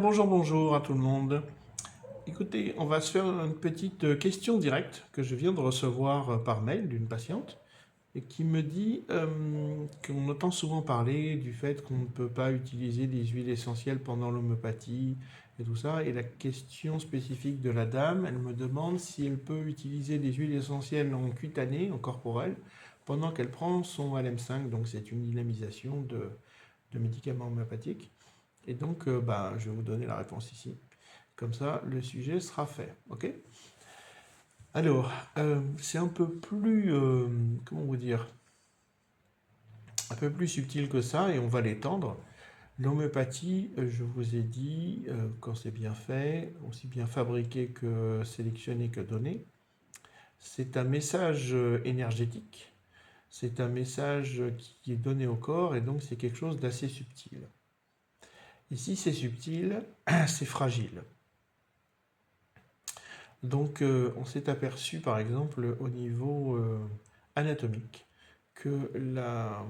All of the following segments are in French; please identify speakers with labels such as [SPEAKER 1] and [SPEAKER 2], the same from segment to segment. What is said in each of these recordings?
[SPEAKER 1] Bonjour, bonjour à tout le monde. Écoutez, on va se faire une petite question directe que je viens de recevoir par mail d'une patiente et qui me dit qu'on entend souvent parler du fait qu'on ne peut pas utiliser des huiles essentielles pendant l'homéopathie et tout ça. Et la question spécifique de la dame, elle me demande si elle peut utiliser des huiles essentielles en cutanée, en corporelle, pendant qu'elle prend son LM5. Donc c'est une dynamisation de médicaments homéopathiques. Et donc, je vais vous donner la réponse ici. Comme ça, le sujet sera fait. OK? Alors, c'est un peu plus, comment vous dire, un peu plus subtil que ça, et on va l'étendre. L'homéopathie, je vous ai dit, quand c'est bien fait, aussi bien fabriqué que sélectionné que donné, c'est un message énergétique, c'est un message qui est donné au corps, et donc c'est quelque chose d'assez subtil. Ici, c'est subtil, c'est fragile. Donc, on s'est aperçu, par exemple, au niveau anatomique, que la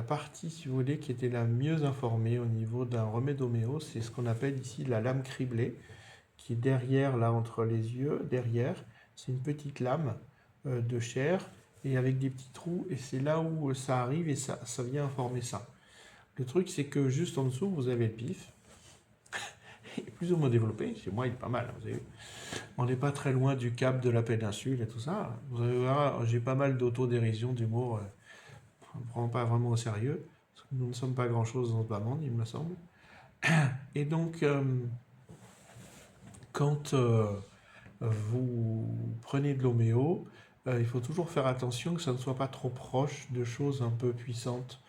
[SPEAKER 1] partie, si vous voulez, qui était la mieux informée au niveau d'un remède homéo, c'est ce qu'on appelle ici la lame criblée, qui est derrière, là, entre les yeux, derrière. C'est une petite lame de chair, et avec des petits trous, et c'est là où ça arrive, et ça vient informer ça. Le truc, c'est que juste en dessous, vous avez le pif, il est plus ou moins développé, chez moi, il est pas mal, vous avez vu. On n'est pas très loin du cap de la péninsule et tout ça. Vous allez voir, j'ai pas mal d'autodérision, d'humour. On ne prend pas vraiment au sérieux. Parce que nous ne sommes pas grand-chose dans ce bas monde, il me semble. Et donc, quand vous prenez de l'homéo, il faut toujours faire attention que ça ne soit pas trop proche de choses un peu puissantes,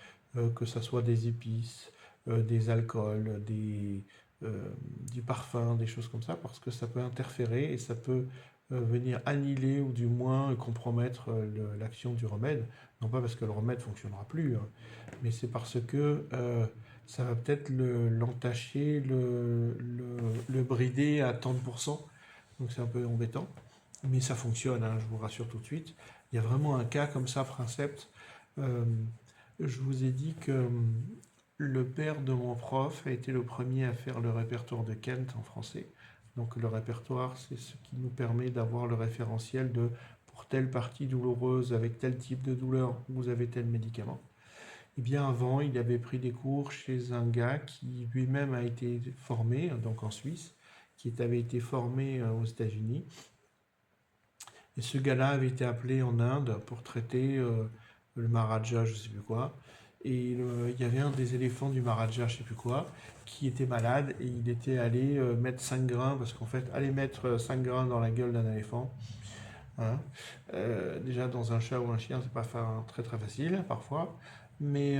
[SPEAKER 1] que ce soit des épices, des alcools, du parfum, des choses comme ça, parce que ça peut interférer et ça peut venir annihiler ou du moins compromettre l'action du remède. Non pas parce que le remède ne fonctionnera plus, hein, mais c'est parce que ça va peut-être l'entacher, le brider à tant de pourcents, donc c'est un peu embêtant. Mais ça fonctionne, hein, je vous rassure tout de suite. Il y a vraiment un cas comme ça, Princeps. Euh, je vous ai dit que le père de mon prof a été le premier à faire le répertoire de Kent en français. Donc le répertoire, c'est ce qui nous permet d'avoir le référentiel de pour telle partie douloureuse, avec tel type de douleur, vous avez tel médicament. Et bien avant, il avait pris des cours chez un gars qui lui-même a été formé, donc en Suisse, qui avait été formé aux États-Unis. Et ce gars-là avait été appelé en Inde pour traiter le Maharaja, je ne sais plus quoi. Et il y avait un des éléphants du Maharaja, je ne sais plus quoi, qui était malade et il était allé mettre 5 grains, parce qu'en fait, aller mettre 5 grains dans la gueule d'un éléphant, hein, déjà dans un chat ou un chien, c'est pas très très facile parfois. Mais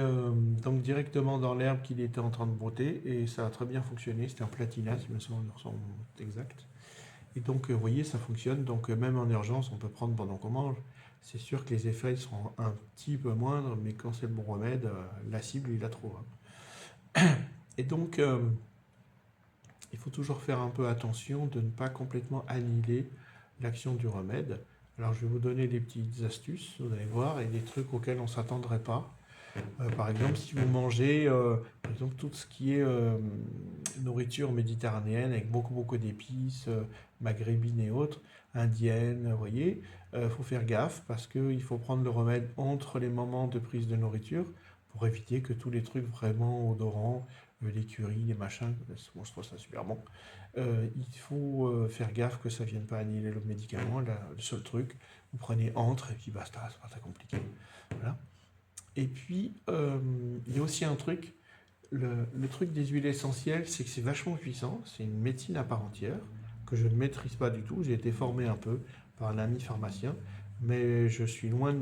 [SPEAKER 1] donc directement dans l'herbe qu'il était en train de brouter et ça a très bien fonctionné. C'était en platina, si me semble exact. Et donc, vous voyez, ça fonctionne. Donc, même en urgence, on peut prendre pendant qu'on mange. C'est sûr que les effets seront un petit peu moindres, mais quand c'est le bon remède, la cible, il la trouve, hein. Et donc, il faut toujours faire un peu attention de ne pas complètement annihiler l'action du remède. Alors, je vais vous donner des petites astuces, vous allez voir, et des trucs auxquels on ne s'attendrait pas. Par exemple, si vous mangez par exemple, tout ce qui est nourriture méditerranéenne avec beaucoup d'épices, maghrébines et autres, indiennes, vous voyez, il faut faire gaffe parce qu'il faut prendre le remède entre les moments de prise de nourriture pour éviter que tous les trucs vraiment odorants, les currys, les machins, moi je trouve ça super bon, il faut faire gaffe que ça ne vienne pas annihiler le médicament. Là, le seul truc, vous prenez entre et puis basta, c'est pas très compliqué. Voilà. Et puis, il y a aussi un truc, le truc des huiles essentielles, c'est que c'est vachement puissant, c'est une médecine à part entière, que je ne maîtrise pas du tout. J'ai été formé un peu par un ami pharmacien, mais je suis loin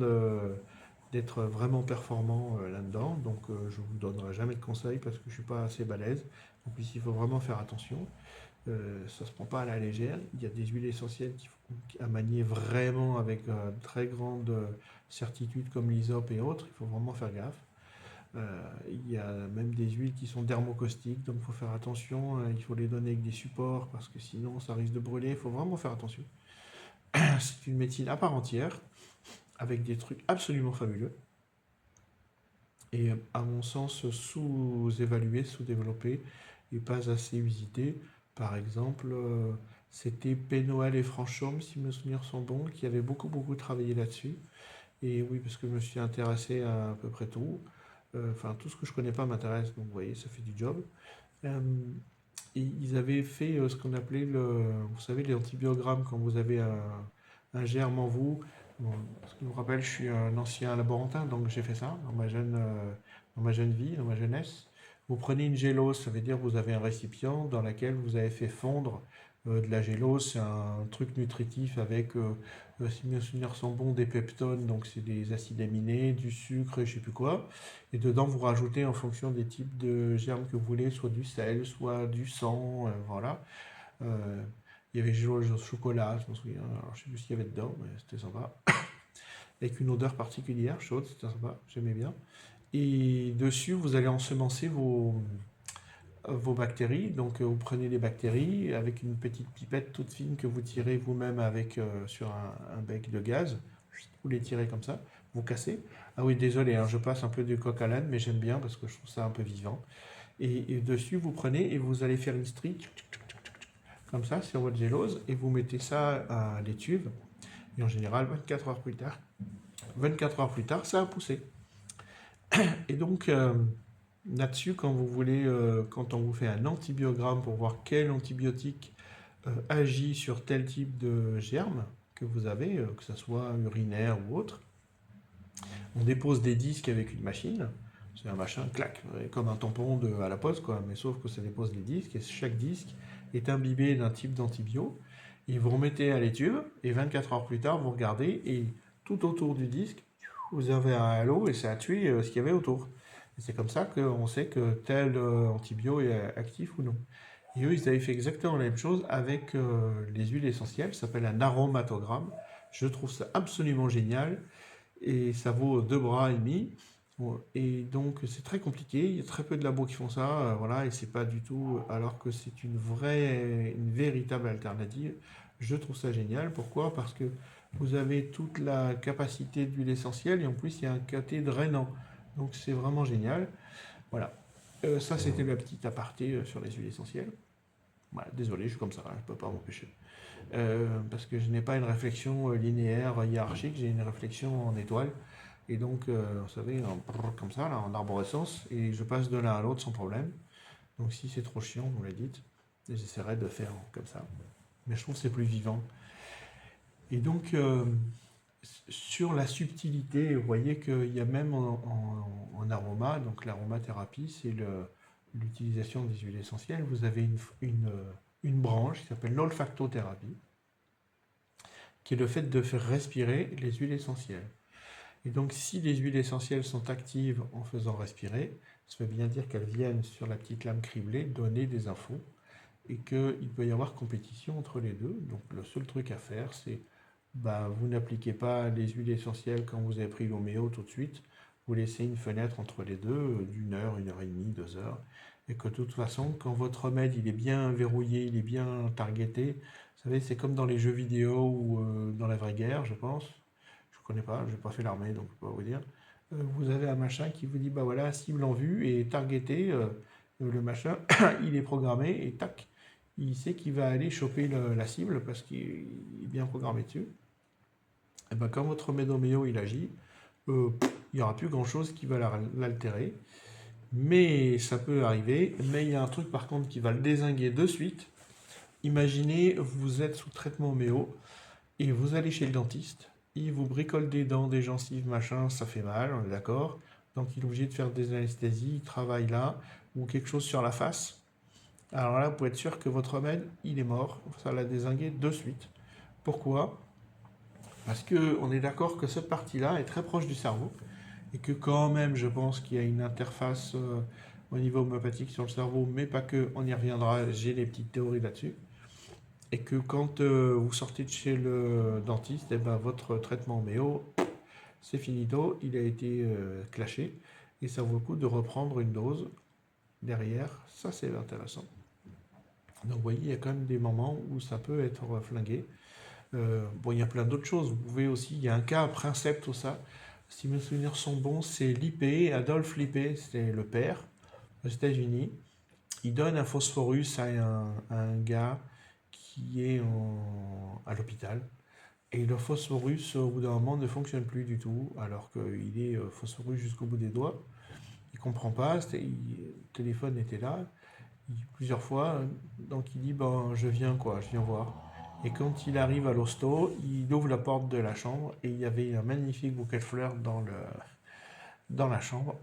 [SPEAKER 1] d'être vraiment performant là-dedans, donc je ne vous donnerai jamais de conseils parce que je ne suis pas assez balèze. En plus, il faut vraiment faire attention. Ça ne se prend pas à la légère. Il y a des huiles essentielles qu'il faut à manier vraiment avec très grande certitude comme l'hysope et autres. Il faut vraiment faire gaffe. Il y a même des huiles qui sont dermocaustiques, donc il faut faire attention. Il faut les donner avec des supports parce que sinon ça risque de brûler. Il faut vraiment faire attention. C'est une médecine à part entière avec des trucs absolument fabuleux et à mon sens sous-évalué, sous-développé. et pas assez usitées. Par exemple, c'était Pénoël et Franchaume, si mes souvenirs sont bons, qui avaient beaucoup travaillé là-dessus. Et oui, parce que je me suis intéressé à peu près tout. Enfin, tout ce que je connais pas m'intéresse, donc vous voyez, ça fait du job. Euh, et ils avaient fait ce qu'on appelait vous savez, les antibiogrammes quand vous avez un germe en vous. Bon, ce qui me rappelle, je suis un ancien laborantin, donc j'ai fait ça dans ma jeune vie, dans ma jeunesse. Vous prenez une gélose, ça veut dire que vous avez un récipient dans lequel vous avez fait fondre de la gélose. C'est un truc nutritif avec, si mes souvenirs sont bons, des peptones, donc c'est des acides aminés, du sucre et je sais plus quoi. Et dedans, vous rajoutez en fonction des types de germes que vous voulez, soit du sel, soit du sang, voilà. Euh, il y avait gélose au chocolat, je me souviens. Alors, je sais plus ce qu'il y avait dedans, mais c'était sympa. Avec une odeur particulière, chaude, c'était sympa, j'aimais bien. Et dessus, vous allez ensemencer vos bactéries. Donc, vous prenez les bactéries avec une petite pipette toute fine que vous tirez vous-même avec sur un bec de gaz. Vous les tirez comme ça, vous cassez. Ah oui, désolé, hein, je passe un peu du coq à l'âne, mais j'aime bien parce que je trouve ça un peu vivant. Et dessus, vous prenez et vous allez faire une strie comme ça sur votre gélose et vous mettez ça à l'étuve. Et en général, 24 heures plus tard, ça a poussé. Et donc, là-dessus, quand vous voulez, quand on vous fait un antibiogramme pour voir quel antibiotique agit sur tel type de germe que vous avez, que ce soit urinaire ou autre, on dépose des disques avec une machine. C'est un machin, clac, comme un tampon à la poste, quoi. Mais sauf que ça dépose des disques et chaque disque est imbibé d'un type d'antibio. Et vous remettez à l'étuve et 24 heures plus tard, vous regardez et tout autour du disque, vous avez un halo et ça a tué ce qu'il y avait autour. Et c'est comme ça qu'on sait que tel antibio est actif ou non. Et eux, ils avaient fait exactement la même chose avec les huiles essentielles, ça s'appelle un aromatogramme. Je trouve ça absolument génial et ça vaut deux bras et demi. Bon, et donc c'est très compliqué, il y a très peu de labos qui font ça, voilà, et c'est pas du tout, alors que c'est une véritable alternative. Je trouve ça génial. Pourquoi? Parce que vous avez toute la capacité d'huile essentielle et en plus il y a un côté drainant. Donc c'est vraiment génial. Voilà. Ça c'était le petit aparté sur les huiles essentielles. Voilà, désolé, je suis comme ça, hein, je peux pas m'empêcher. Parce que je n'ai pas une réflexion linéaire, hiérarchique, j'ai une réflexion en étoile. Et donc, vous savez, comme ça, là, en arborescence, et je passe de l'un à l'autre sans problème. Donc si c'est trop chiant, vous me le dites, j'essaierai de faire comme ça. Mais je trouve que c'est plus vivant. Et donc, sur la subtilité, vous voyez qu'il y a même en aroma, donc l'aromathérapie, c'est l'utilisation des huiles essentielles. Vous avez une branche qui s'appelle l'olfactothérapie, qui est le fait de faire respirer les huiles essentielles. Et donc, si les huiles essentielles sont actives en faisant respirer, ça veut bien dire qu'elles viennent sur la petite lame criblée donner des infos et qu'il peut y avoir compétition entre les deux. Donc, le seul truc à faire, c'est vous n'appliquez pas les huiles essentielles quand vous avez pris l'homéo tout de suite. Vous laissez une fenêtre entre les deux d'une heure, une heure et demie, 2 heures. Et que de toute façon, quand votre remède il est bien verrouillé, il est bien targeté, vous savez, c'est comme dans les jeux vidéo ou dans la vraie guerre, je pense. Je ne connais pas, je n'ai pas fait l'armée, donc je ne peux pas vous dire. Vous avez un machin qui vous dit, bah voilà, cible en vue et targeté, le machin, il est programmé et tac, il sait qu'il va aller choper la cible parce qu'il est bien programmé dessus. Et ben, quand votre médoméo il agit, il n'y aura plus grand chose qui va l'altérer. Mais ça peut arriver. Mais il y a un truc par contre qui va le dézinguer de suite. Imaginez, vous êtes sous traitement homéo et vous allez chez le dentiste. Il vous bricole des dents, des gencives, machin, ça fait mal, on est d'accord. Donc il est obligé de faire des anesthésies, il travaille là, ou quelque chose sur la face. Alors là, pour être sûr que votre remède, il est mort, ça l'a dézingué de suite. Pourquoi? Parce qu'on est d'accord que cette partie-là est très proche du cerveau et que quand même, je pense qu'il y a une interface au niveau homméopathique sur le cerveau, mais pas que, on y reviendra, j'ai des petites théories là-dessus. Et que quand vous sortez de chez le dentiste, eh ben, votre traitement homéo, c'est finito, il a été clashé, et ça vaut le coup de reprendre une dose derrière, ça c'est intéressant. Donc vous voyez, il y a quand même des moments où ça peut être flingué. Bon, il y a plein d'autres choses. Vous pouvez aussi, il y a un cas à Princeps, tout ça. Si mes souvenirs sont bons, c'est Lippé, Adolphe Lippé, c'était le père aux États-Unis. il donne un phosphorus à un gars qui est à l'hôpital. Et le phosphorus, au bout d'un moment, ne fonctionne plus du tout, alors qu'il est phosphorus jusqu'au bout des doigts. Il comprend pas, le téléphone était là, plusieurs fois, donc il dit, ben, je viens quoi, je viens voir. Et quand il arrive à l'hosto, il ouvre la porte de la chambre, et il y avait un magnifique bouquet de fleurs dans la chambre.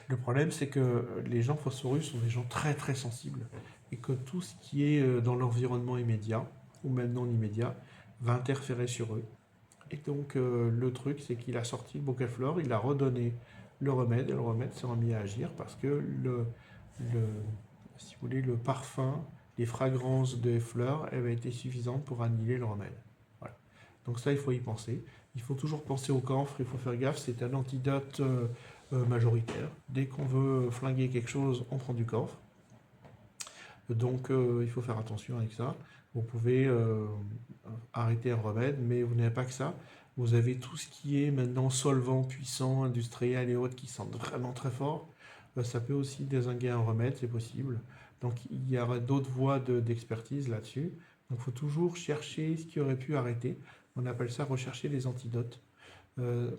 [SPEAKER 1] Le problème, c'est que les gens phosphorus sont des gens très très sensibles, et que tout ce qui est dans l'environnement immédiat, ou même non immédiat, va interférer sur eux. Et donc, le truc, c'est qu'il a sorti le bouquet de fleurs, il a redonné le remède, et le remède s'est remis à agir parce que le, si vous voulez, le parfum, les fragrances des fleurs avaient été suffisantes pour annihiler le remède. Voilà. Donc ça, il faut y penser. Il faut toujours penser au camphre, il faut faire gaffe, c'est un antidote majoritaire. Dès qu'on veut flinguer quelque chose, on prend du camphre. Donc il faut faire attention avec ça. Vous pouvez arrêter un remède, mais vous n'avez pas que ça. Vous avez tout ce qui est maintenant solvant, puissant, industriel et autres qui sentent vraiment très fort. Ça peut aussi dézinguer un remède, c'est possible. Donc il y aura d'autres voies d'expertise là-dessus. Donc il faut toujours chercher ce qui aurait pu arrêter. On appelle ça rechercher les antidotes.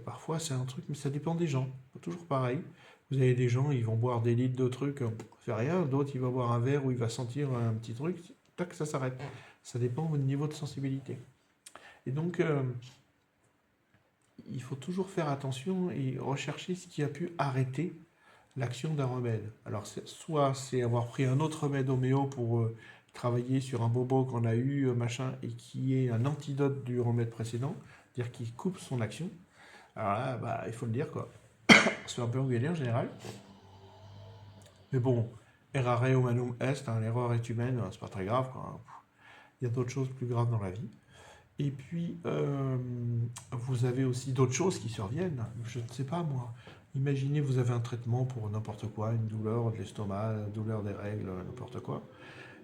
[SPEAKER 1] Parfois c'est un truc, mais ça dépend des gens. Toujours pareil. Vous avez des gens, ils vont boire des litres de trucs, fait rien. D'autres, il va boire un verre où il va sentir un petit truc, tac, ça s'arrête. Ça dépend de votre niveau de sensibilité. Et donc, il faut toujours faire attention et rechercher ce qui a pu arrêter l'action d'un remède. Alors, soit c'est avoir pris un autre remède homéo pour travailler sur un bobo qu'on a eu, machin, et qui est un antidote du remède précédent, c'est-à-dire qui coupe son action. Alors là, bah, il faut le dire, quoi. C'est un peu engueulé en général. Mais bon, errare humanum est, hein, l'erreur est humaine, c'est pas très grave, quoi. Il y a d'autres choses plus graves dans la vie. Et puis, vous avez aussi d'autres choses qui surviennent. Je ne sais pas, moi. Imaginez, vous avez un traitement pour n'importe quoi, une douleur de l'estomac, une douleur des règles, n'importe quoi.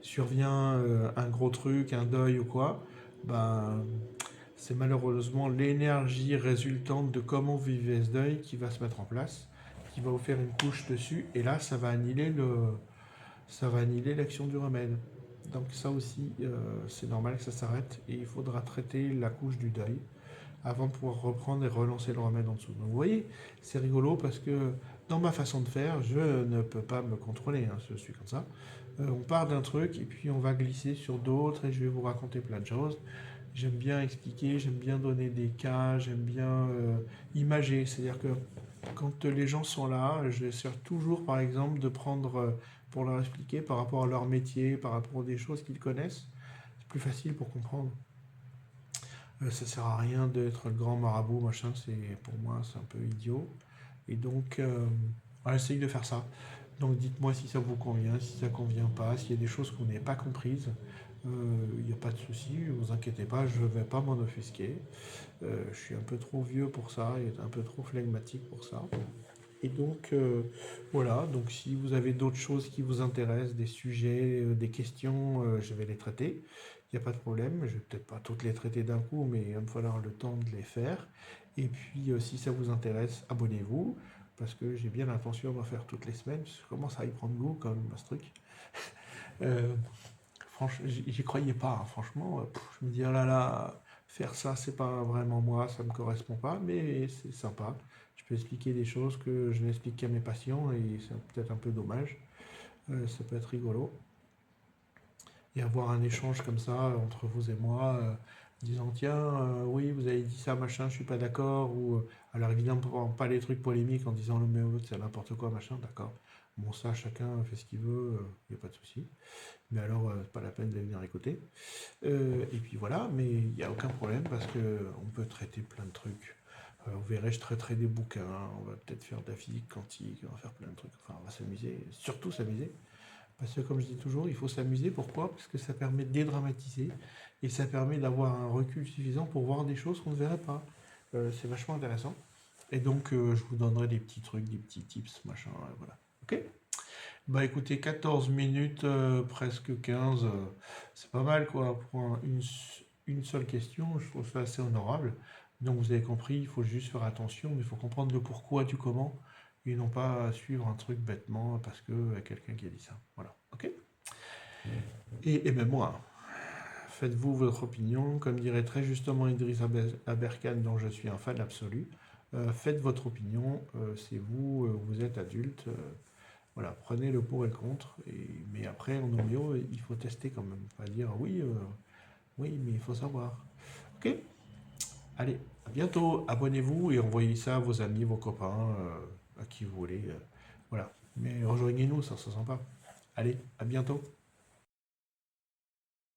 [SPEAKER 1] Survient un gros truc, un deuil ou quoi. Ben, c'est malheureusement l'énergie résultante de comment vous vivez ce deuil qui va se mettre en place, qui va vous faire une couche dessus. Et là, ça va annihiler l'action du remède. Donc ça aussi, c'est normal que ça s'arrête et il faudra traiter la couche du deuil avant de pouvoir reprendre et relancer le remède en dessous. Donc vous voyez, c'est rigolo parce que dans ma façon de faire, je ne peux pas me contrôler, hein, je suis comme ça. On part d'un truc et puis on va glisser sur d'autres et je vais vous raconter plein de choses. J'aime bien expliquer, j'aime bien donner des cas, j'aime bien imager. C'est-à-dire que quand les gens sont là, j'essaie toujours, par exemple, de prendre, pour leur expliquer par rapport à leur métier, par rapport à des choses qu'ils connaissent. C'est plus facile pour comprendre. Ça sert à rien d'être le grand marabout, machin, pour moi, c'est un peu idiot. Et donc, on essaye de faire ça. Donc dites-moi si ça vous convient, si ça ne convient pas, s'il y a des choses que vous n'avez pas comprises. Il n'y a pas de souci, ne vous inquiétez pas, je ne vais pas m'en offusquer. Je suis un peu trop vieux pour ça et un peu trop flegmatique pour ça. Et donc, voilà, donc si vous avez d'autres choses qui vous intéressent, des sujets, des questions, je vais les traiter. Il n'y a pas de problème, je vais peut-être pas toutes les traiter d'un coup, mais il va me falloir le temps de les faire. Et puis, si ça vous intéresse, abonnez-vous, parce que j'ai bien l'intention d'en faire toutes les semaines. Je commence à y prendre goût quand même à ce truc. Euh, Franchement, j'y croyais pas, hein, franchement. Je me dis, oh là là, faire ça, c'est pas vraiment moi, ça me correspond pas, mais c'est sympa. Je peux expliquer des choses que je n'explique qu'à mes patients et c'est peut-être un peu dommage. Ça peut être rigolo. Et avoir un échange comme ça entre vous et moi, disant, tiens, oui, vous avez dit ça, machin, je suis pas d'accord, ou alors évidemment, pas les trucs polémiques en disant le mais c'est n'importe quoi, machin, d'accord. Bon, ça, chacun fait ce qu'il veut, il n'y a pas de souci. Mais alors, pas la peine de venir écouter. Et puis voilà, mais il n'y a aucun problème parce que on peut traiter plein de trucs. Vous verrez, je traiterai des bouquins, on va peut-être faire de la physique quantique, on va faire plein de trucs. Enfin, on va s'amuser, surtout s'amuser. Parce que comme je dis toujours, il faut s'amuser. Pourquoi? Parce que ça permet de dédramatiser et ça permet d'avoir un recul suffisant pour voir des choses qu'on ne verrait pas. C'est vachement intéressant. Et donc, je vous donnerai des petits trucs, des petits tips, machin, voilà. Ok? Bah écoutez, 14 minutes, presque 15, c'est pas mal quoi pour une seule question, je trouve ça assez honorable. Donc vous avez compris, il faut juste faire attention, mais il faut comprendre le pourquoi du comment, et non pas suivre un truc bêtement parce que quelqu'un qui a dit ça. Voilà. Et même moi. Faites-vous votre opinion, comme dirait très justement Idriss Aberkan, dont je suis un fan absolu. Faites votre opinion, c'est vous, vous êtes adulte. Voilà, prenez le pour et le contre. Mais après, en homéo, il faut tester quand même. Pas dire oui, oui, mais il faut savoir. Ok? Allez, à bientôt. Abonnez-vous et envoyez ça à vos amis, vos copains, à qui vous voulez. Voilà. Mais rejoignez-nous, ça se sent pas. Allez, à bientôt.